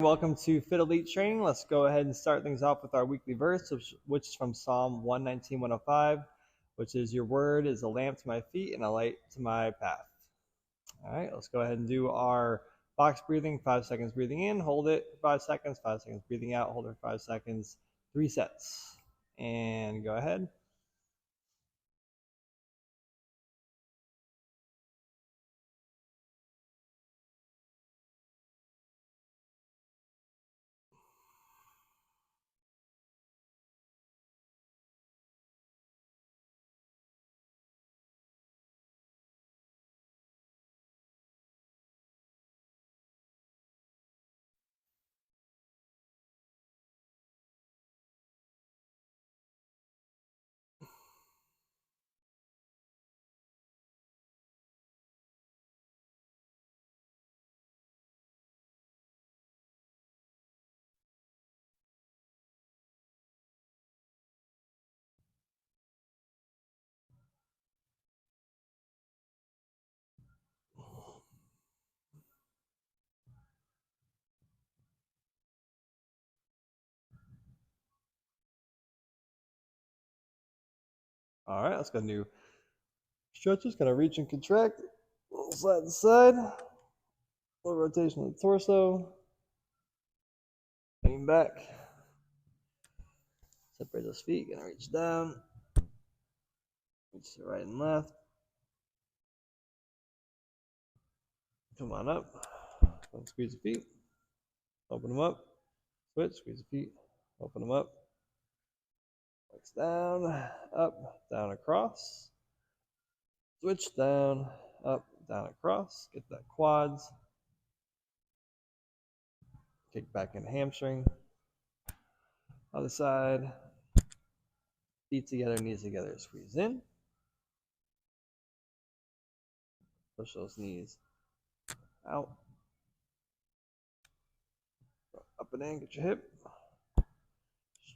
Welcome to Fit Elite Training. Let's go ahead and start things off with our weekly verse, which is from Psalm 119:105, which is, "Your word is a lamp to my feet and a light to my path." All right, let's go ahead and do our box breathing. 5 seconds breathing in, hold it for 5 seconds. 5 seconds breathing out, hold it for 5 seconds. 3 sets. And go ahead. All right, let's go do stretches. Gonna reach and contract, a little side to side, a little rotation of the torso, lean back, separate those feet. Gonna reach down, reach to right and left. Come on up. Don't squeeze the feet. Open them up. Switch. Squeeze the feet. Open them up. Flex down, up, down, across. Switch down, up, down, across. Get that quads. Kick back in hamstring. Other side. Feet together, knees together. Squeeze in. Push those knees out. Up and in, get your hip.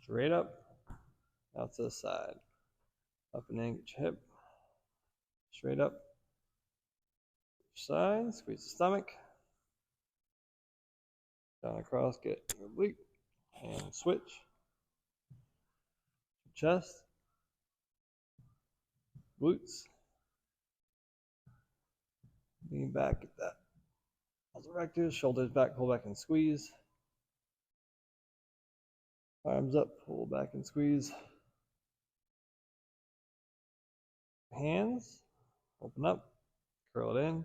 Straight up. Out to the side. Up and in, get your hip. Straight up. Side, squeeze the stomach. Down across, get your oblique. And switch. Chest. Glutes. Lean back, get that. Muscle erectors, shoulders back, pull back and squeeze. Arms up, pull back and squeeze. Hands, open up, curl it in,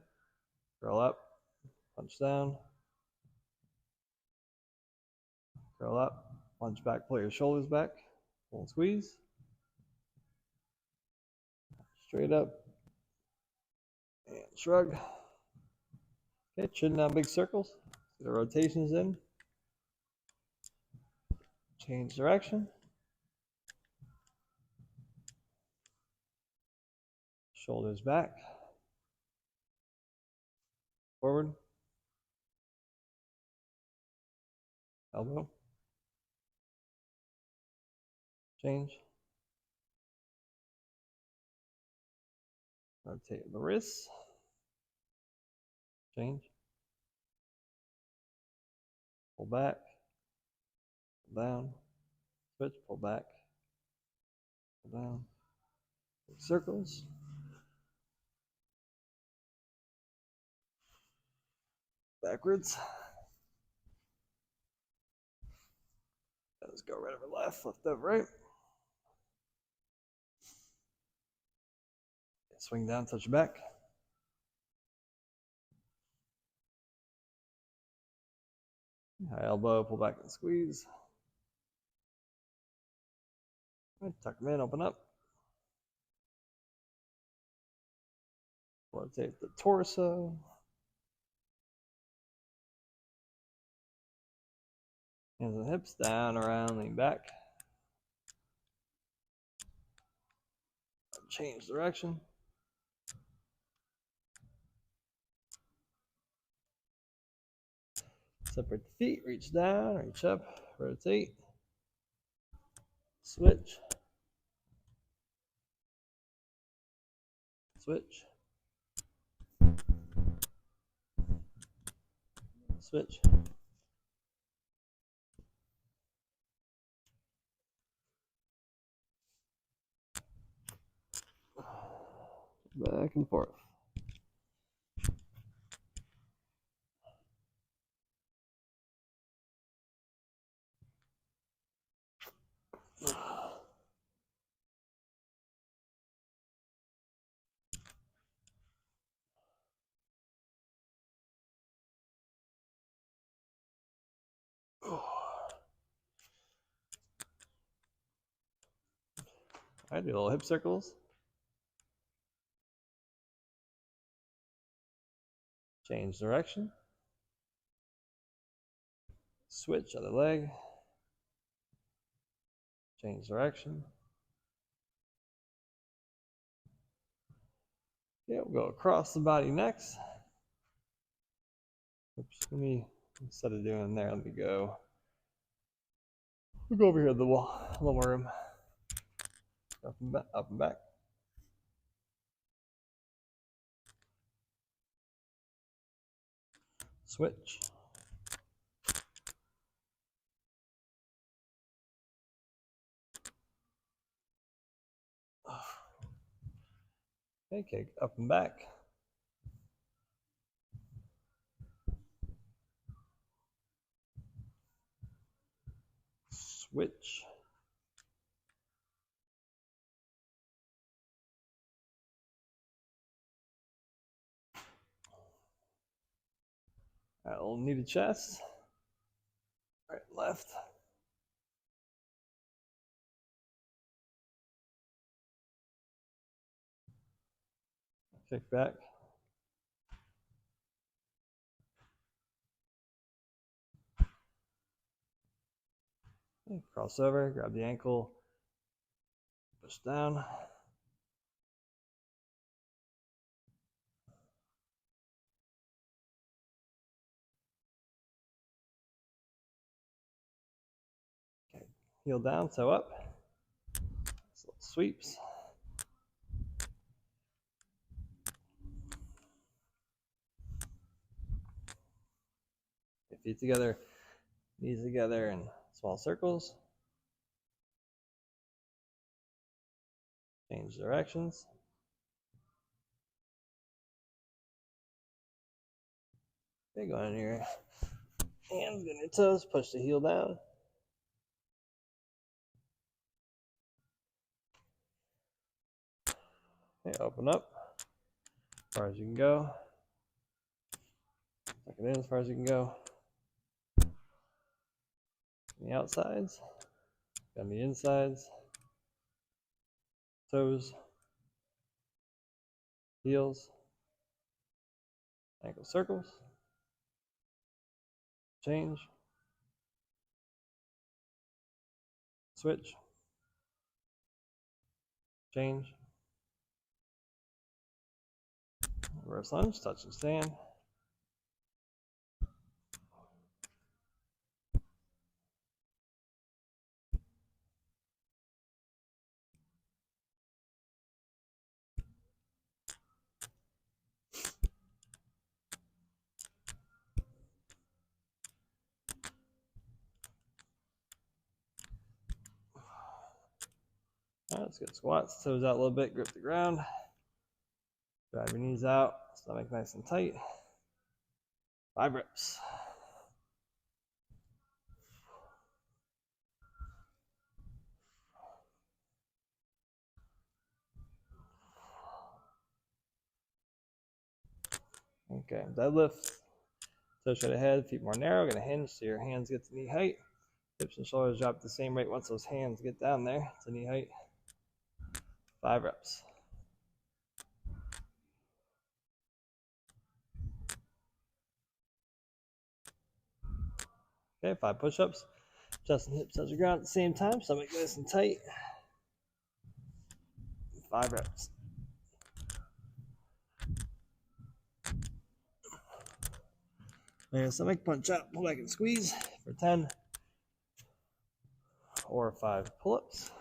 curl up, punch down, curl up, punch back, pull your shoulders back, pull and squeeze. Straight up, and shrug. Okay, chin down, big circles. Get the rotations in. Change direction. Shoulders back. Forward. Elbow. Change. Rotate the wrists. Change. Pull back. Pull down. Switch. Pull back. Pull down. Big circles. Backwards. Let's go right over left, left over right. Swing down, touch your back. High elbow, pull back and squeeze. Tuck them in, open up. Rotate the torso. Hands and hips, down, around, lean back. Change direction. Separate the feet, reach down, reach up, rotate. Switch. Switch. Switch. back and forth. I do little hip circles. Change direction. Switch other leg. Change direction. Okay, we'll go across the body next. Oops, let me, instead of doing there, let me go. We'll go over here to the wall, a little more room. Up and back, up and back. Switch. Okay, up and back. Switch. All right, a little knee to chest. Right, left. Kick back. Okay, cross over, grab the ankle, push down. Okay, heel down, toe up. So sweeps. Feet together, knees together in small circles. Change directions. Okay, go on your hands, go on your toes, push the heel down. Okay, open up as far as you can go. Tuck it in as far as you can go. On the outsides, on the insides, toes, heels, ankle circles, change, switch, change, reverse lunge, touch and stand. All right, let's get squats, toes out a little bit, grip the ground. Drive your knees out, stomach nice and tight. 5 reps. Okay, deadlift. Toe straight ahead, feet more narrow, gonna hinge so your hands get to knee height. Hips and shoulders drop at the same rate once those hands get down there to knee height. 5 reps. Okay, 5 push-ups. Chest and hips touch the ground at the same time, stomach nice and tight. 5 reps. There's stomach, punch out, pull back and squeeze for 10 or 5 pull-ups.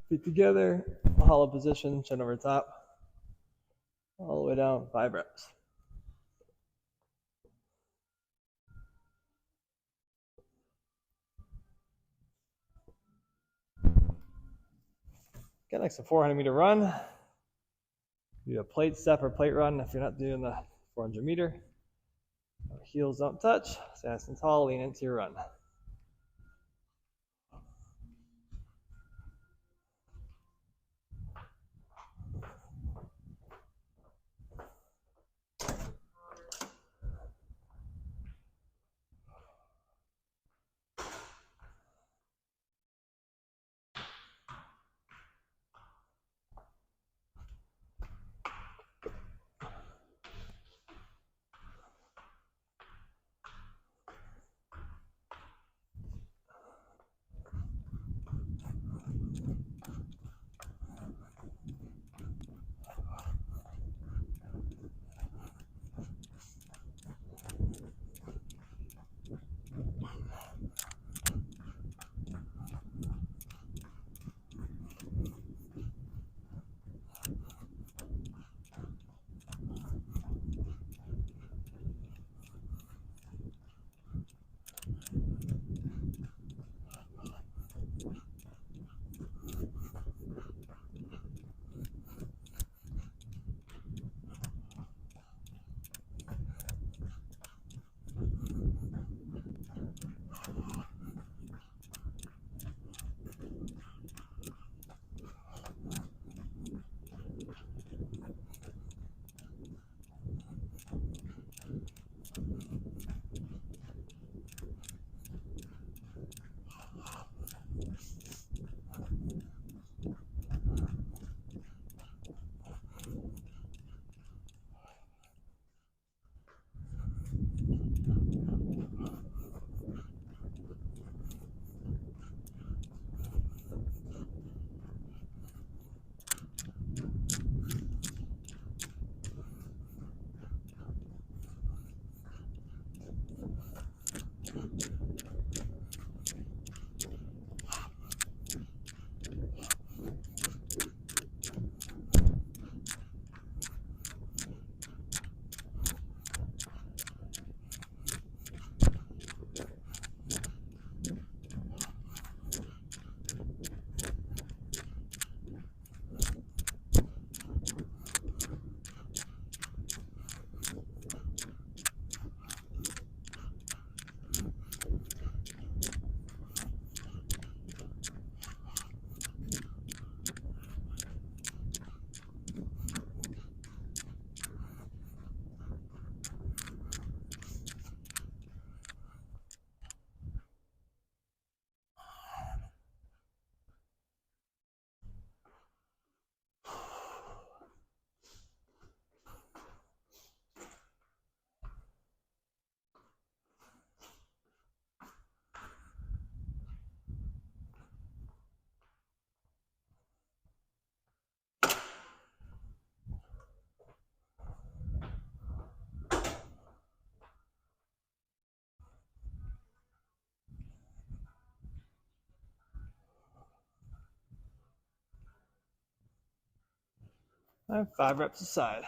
Feet together, hollow position, chin over top, all the way down, 5 reps. Got next to 400-meter run. Do a plate step or plate run if you're not doing the 400-meter. Heels don't touch. Stay nice and tall. Lean into your run. And 5 reps aside.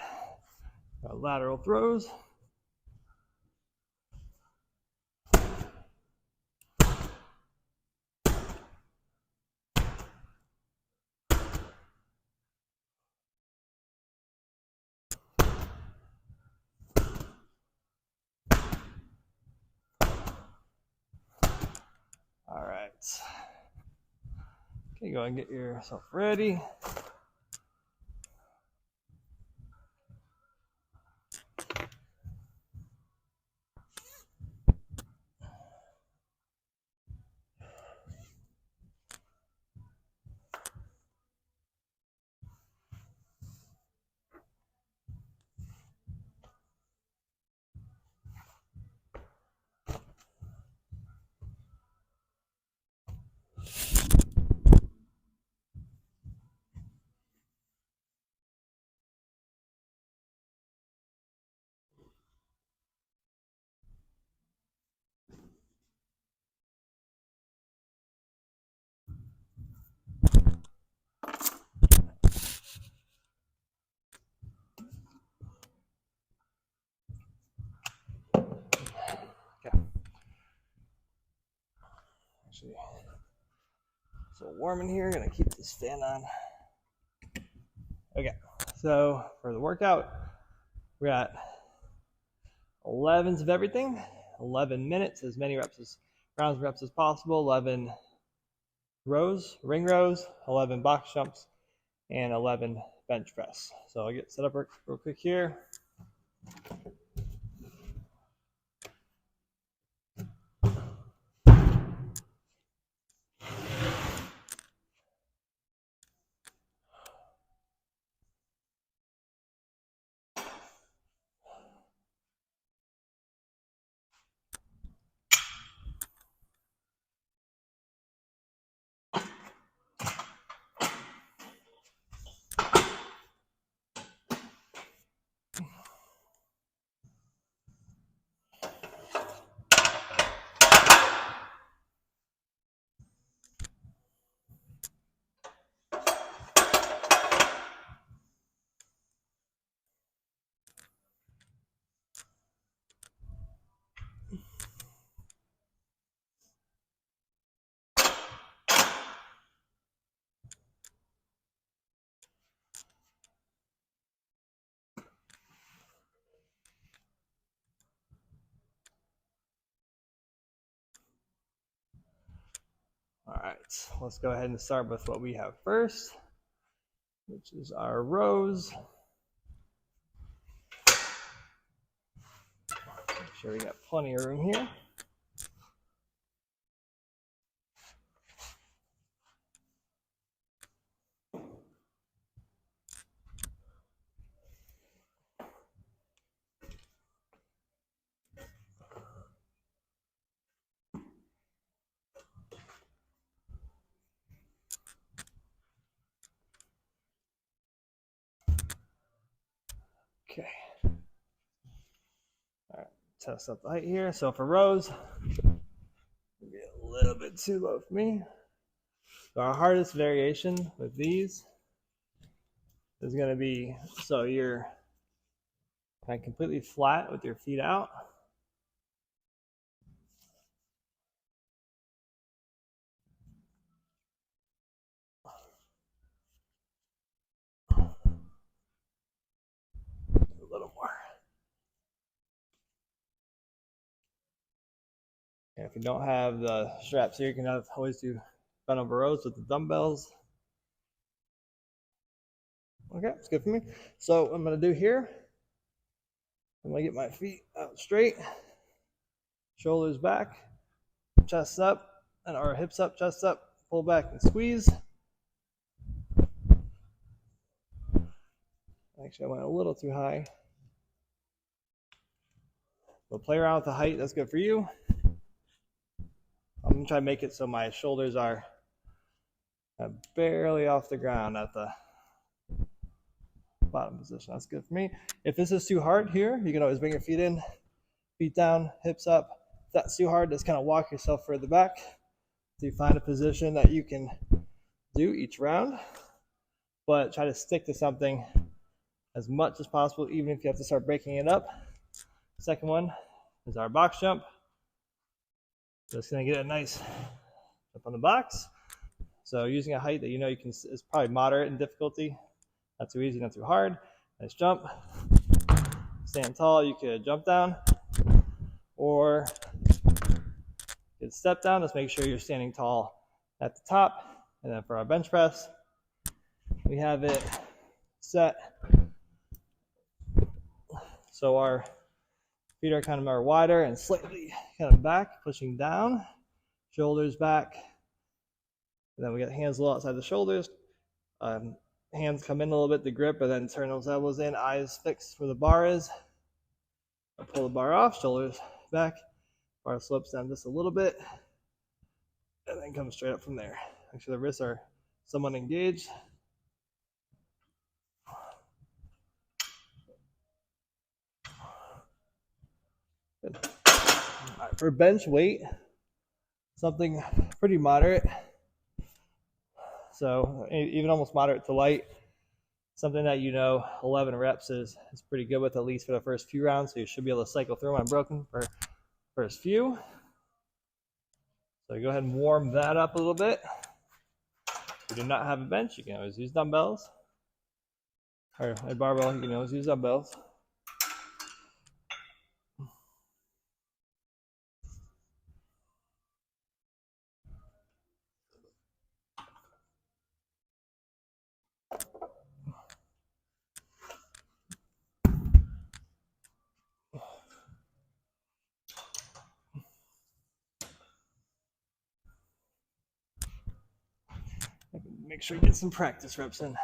Lateral throws. All right. Okay, go ahead and get yourself ready. Okay. Actually, it's a little warm in here. Gonna keep this fan on. Okay, so for the workout, we're at 11s of everything, 11 minutes, as many rounds of reps as possible, 11 rows, ring rows, 11 box jumps, and 11 bench press. So I'll get set up real quick here. All right, let's go ahead and start with what we have first, which is our rows. Make sure we got plenty of room here. Okay. All right, test up the height here. So for rows, maybe a little bit too low for me. So our hardest variation with these is going to be, so you're kind of completely flat with your feet out. A little more. And if you don't have the straps here, you can always do bent over rows with the dumbbells. Okay, it's good for me. So what I'm going to do here, I'm going to get my feet out straight, shoulders back, chest up, and our hips up, chest up, pull back and squeeze. Actually, I went a little too high. So play around with the height. That's good for you. I'm going to try to make it so my shoulders are barely off the ground at the bottom position. That's good for me. If this is too hard here, you can always bring your feet in, feet down, hips up. If that's too hard, just kind of walk yourself further back so you find a position that you can do each round. But try to stick to something as much as possible, even if you have to start breaking it up. Second one is our box jump. Just going to get a nice jump on the box. So using a height that you know you can is probably moderate in difficulty. Not too easy, not too hard. Nice jump. Stand tall. You could jump down or you could step down. Just make sure you're standing tall at the top. And then for our bench press, we have it set so our feet are kind of more wider and slightly kind of back, pushing down, shoulders back. And then we got hands a little outside the shoulders. Hands come in a little bit to grip, and then turn those elbows in, eyes fixed where the bar is. Pull the bar off, shoulders back, bar slopes down just a little bit, and then come straight up from there. Make sure the wrists are somewhat engaged. Good. All right, for bench weight, something pretty moderate. So even almost moderate to light. Something that 11 reps is pretty good with, at least for the first few rounds. So you should be able to cycle through them unbroken for first few. So go ahead and warm that up a little bit. If you do not have a bench, you can always use dumbbells. Or a barbell, you can always use dumbbells. Make sure you get some practice reps in.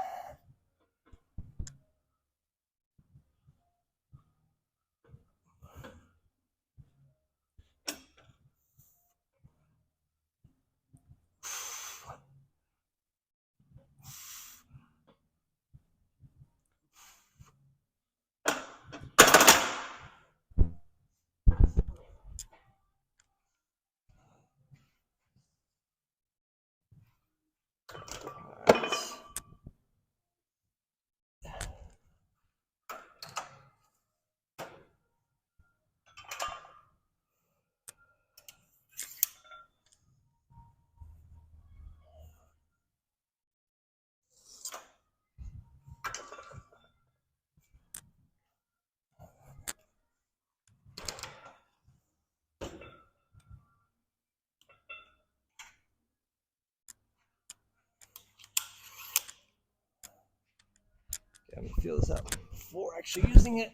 I'm gonna feel this out before actually using it.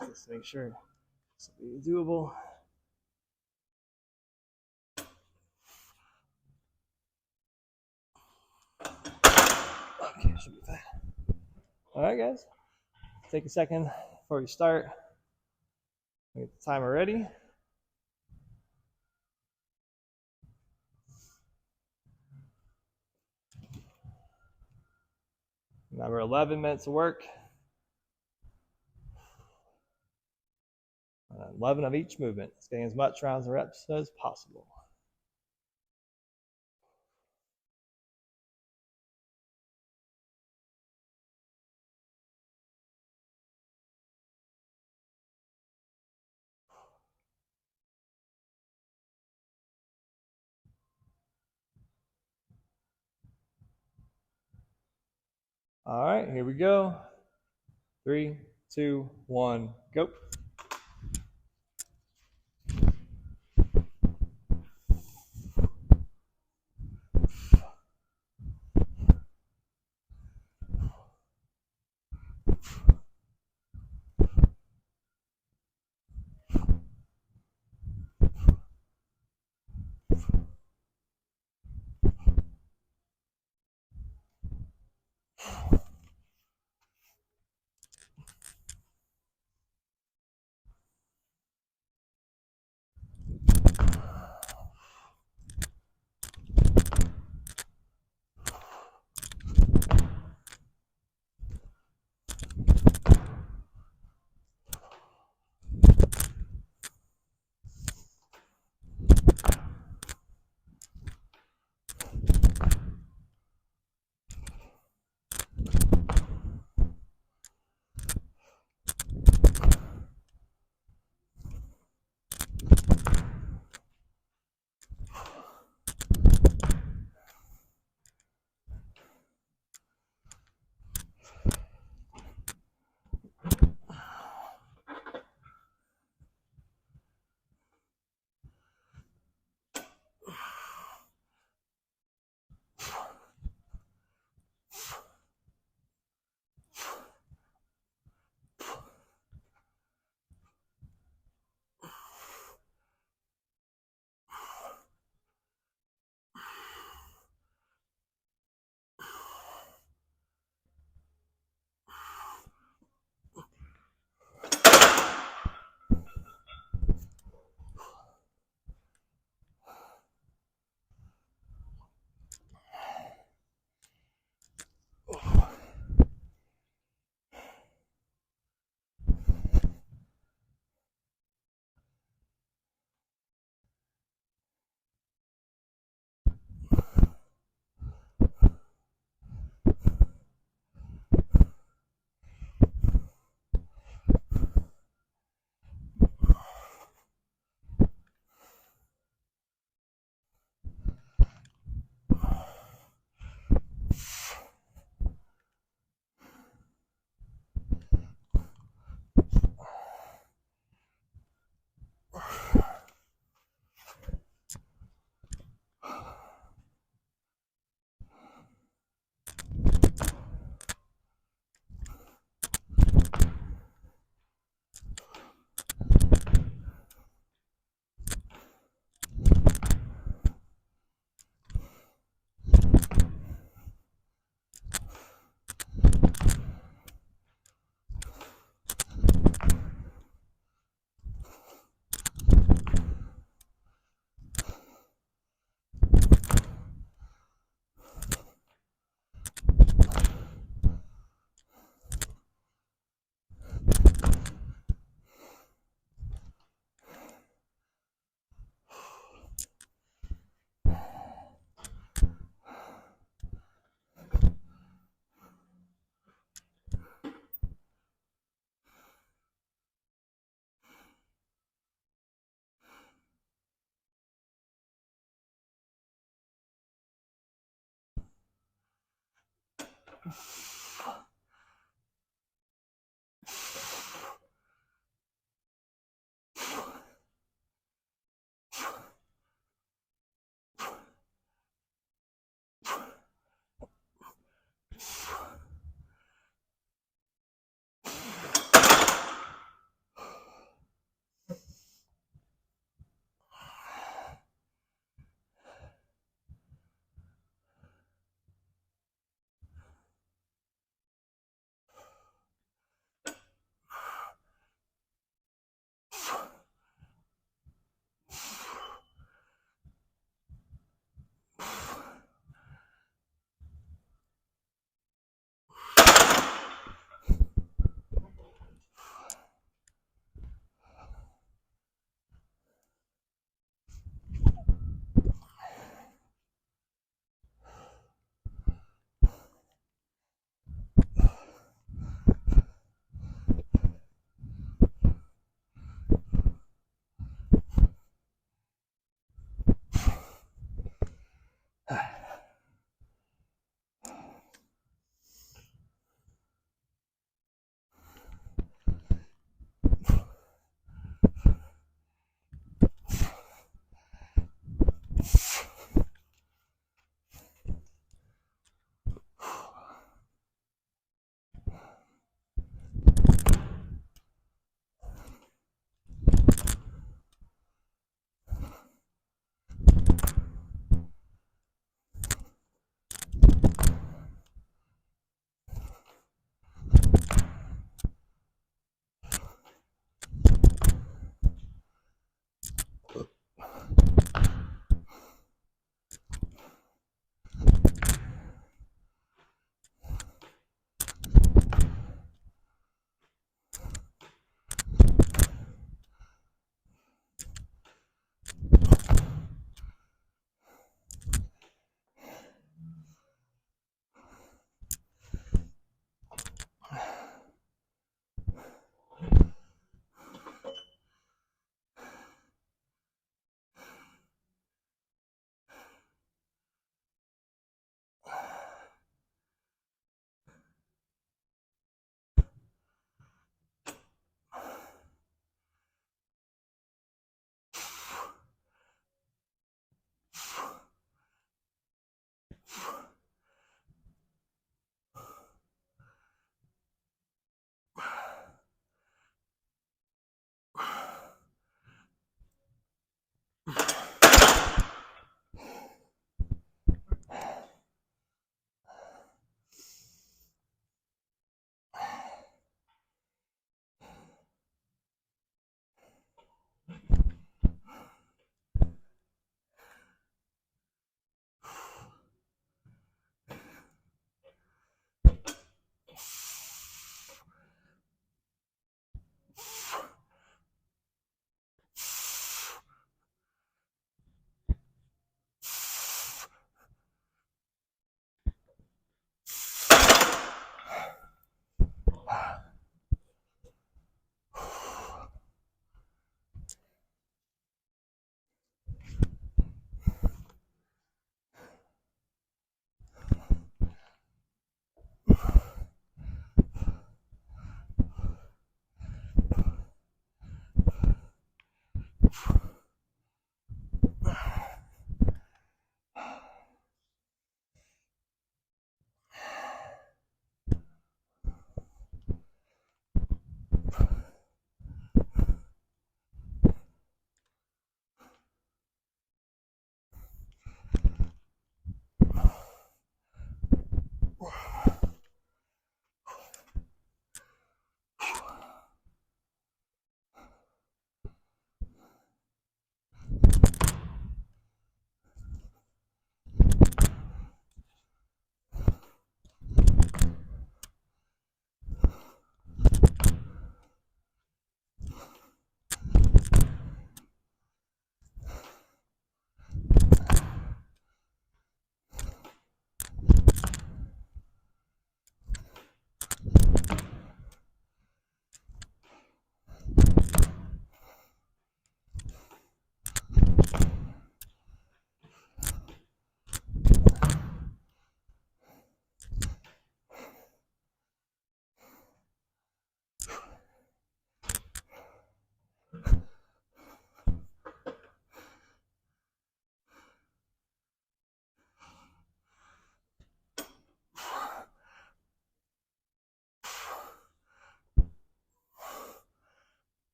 Just to make sure it's doable. Okay, should be fine. All right, guys. Take a second before we start. Get the timer ready. Remember, 11 minutes of work. 11 of each movement. It's getting as much rounds and reps as possible. All right, here we go. 3, 2, 1, go.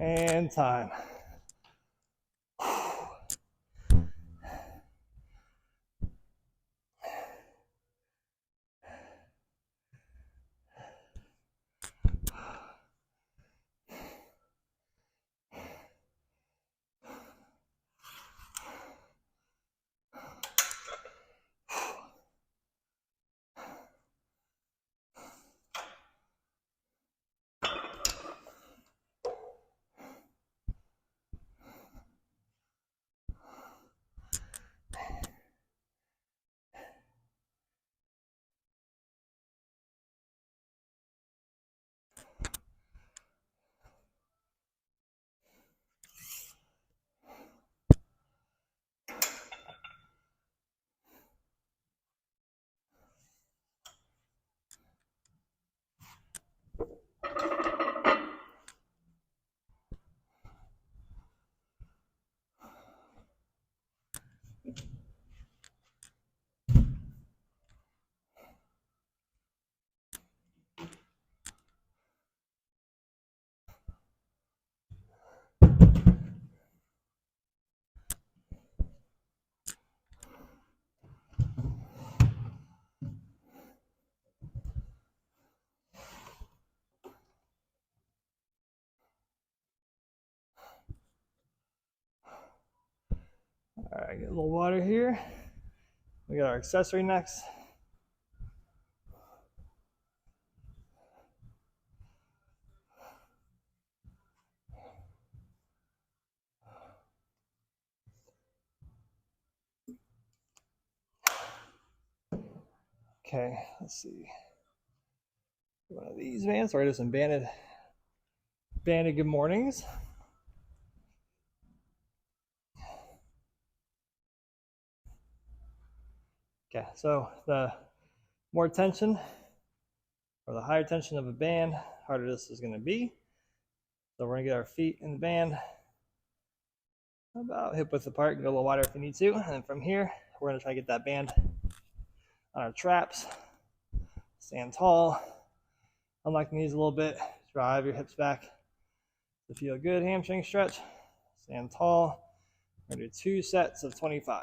And time. All right, get a little water here. We got our accessory next. Okay, let's see. One of these bands. So we're gonna do some banded good mornings. Okay, so the more tension or the higher tension of a band, harder this is gonna be. So we're gonna get our feet in the band about hip width apart, go a little wider if you need to. And then from here, we're gonna try to get that band on our traps. Stand tall, unlock the knees a little bit, drive your hips back to feel good hamstring stretch. Stand tall. We're gonna do 2 sets of 25.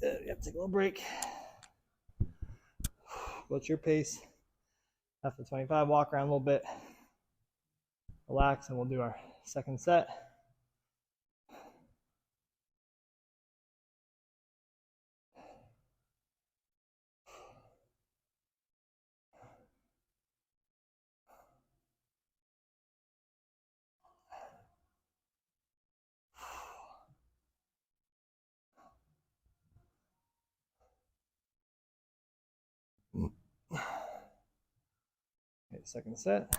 You have to take a little break. What's your pace? After 25, walk around a little bit. Relax, and we'll do our second set. Okay, second set.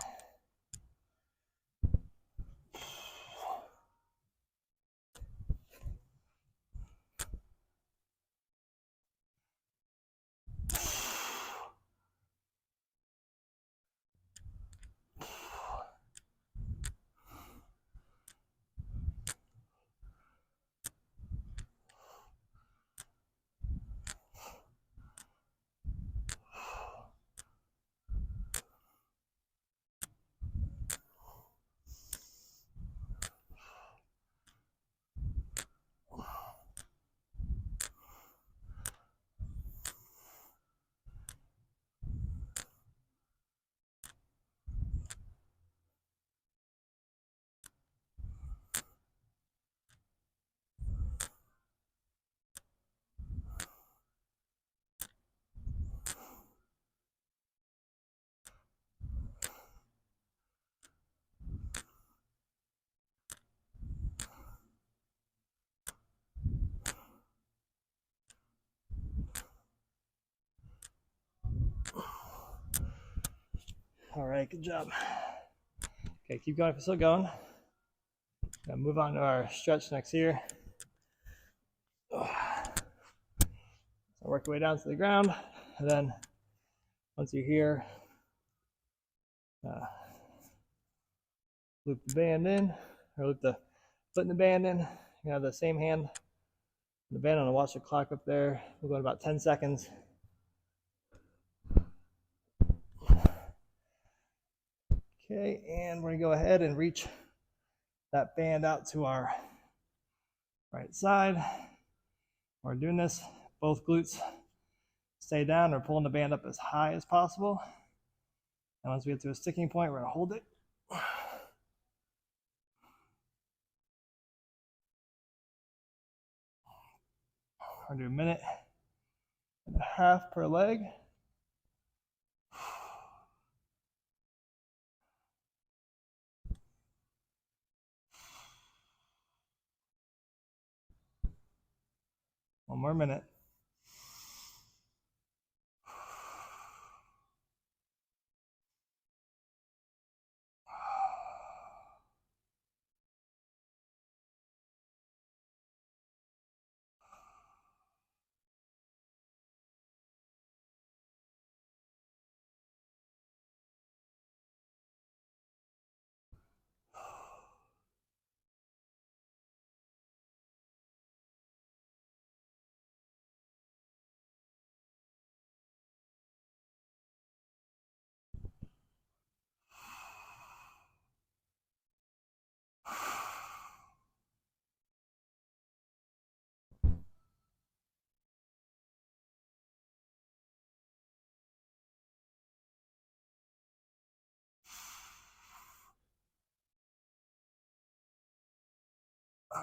All right, good job. Okay, keep going if you're still going. Now move on to our stretch next here. So work your way down to the ground, and then once you're here, loop the band in, or loop the foot in the band in. You have the same hand, the band on the watch the clock up there. We'll go in about 10 seconds. Okay, and we're gonna go ahead and reach that band out to our right side. We're doing this, both glutes stay down. We're pulling the band up as high as possible. And once we get to a sticking point, we're gonna hold it. We're gonna do 1.5 minutes per leg. One more minute.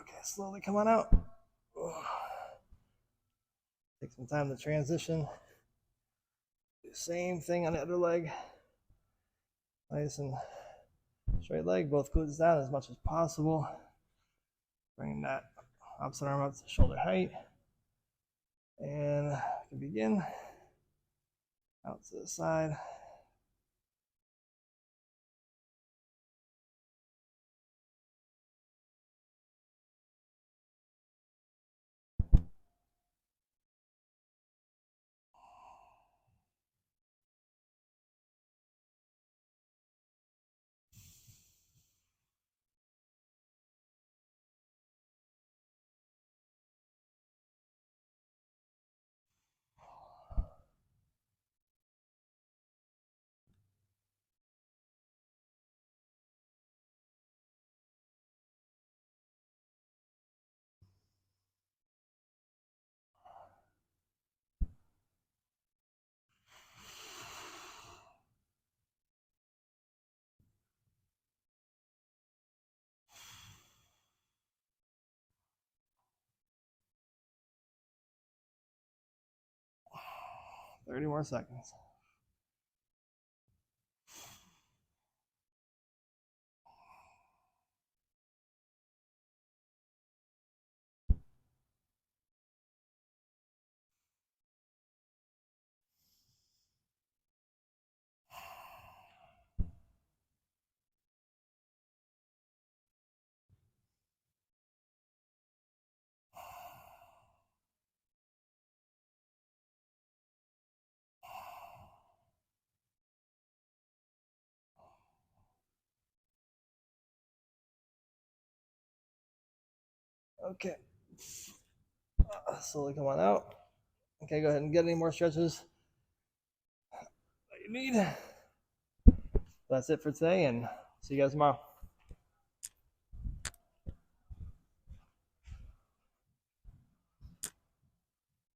Okay, slowly come on out. Take some time to transition. Do the same thing on the other leg. Nice and straight leg, both glutes down as much as possible. Bring that opposite arm up to shoulder height. And we can begin. Out to the side. .30 more seconds. Okay. Slowly come on out. Okay, go ahead and get any more stretches that you need. That's it for today, and see you guys tomorrow.